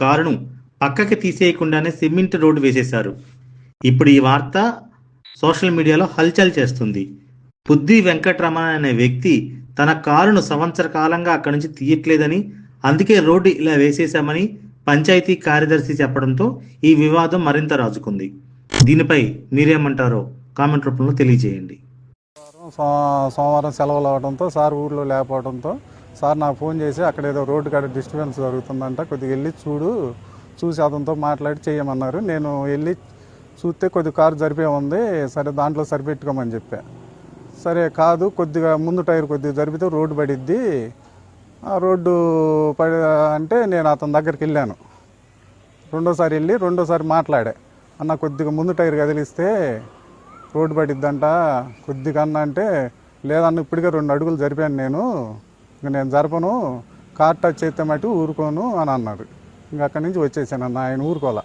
కారును పక్కకి తీసేయకుండానే cement road వేసేశారు. ఇప్పుడు ఈ వార్త సోషల్ మీడియాలో హల్చల్ చేస్తుంది. పుద్ది వెంకటరమణ అనే వ్యక్తి తన కారును సంవత్సర కాలంగా అక్కడి నుంచి తీయట్లేదని, అందుకే రోడ్డు ఇలా వేసేశామని పంచాయతీ కార్యదర్శి చెప్పడంతో ఈ వివాదం మరింత రాజుకుంది. దీనిపై మీరేమంటారో కామెంట్ రూపంలో తెలియజేయండి. సోమవారం సెలవులు అవడంతో సార్ ఊర్లో లేకపోవడంతో సార్ నాకు ఫోన్ చేసి అక్కడ ఏదో రోడ్డు కాడ డిస్టర్బెన్స్ జరుగుతుందంట, కొద్దిగా వెళ్ళి చూసి అతనితో మాట్లాడి చేయమన్నారు. నేను వెళ్ళి చూస్తే కొద్దిగా కారు జరిపే ఉంది, సరే దాంట్లో సరిపెట్టుకోమని చెప్పా. సరే కాదు, కొద్దిగా ముందు టైర్ కొద్దిగా జరిపితే రోడ్డు పడిద్ది, ఆ రోడ్డు అంటే నేను అతని దగ్గరికి వెళ్ళాను. రెండోసారి మాట్లాడా, అన్న కొద్దిగా ముందు టైర్ కదిలిస్తే రోడ్డు పడిద్దంట కొద్దిగా అన్న అంటే, లేదన్న ఇప్పటికే 2 అడుగులు జరిపాను నేను జరపను, కార్ టచ్ అయితే మట్టి ఊరుకోను అని అన్నాడు. ఇంకా అక్కడి నుంచి వచ్చేసాను అన్న, ఆయన ఊరుకోలే.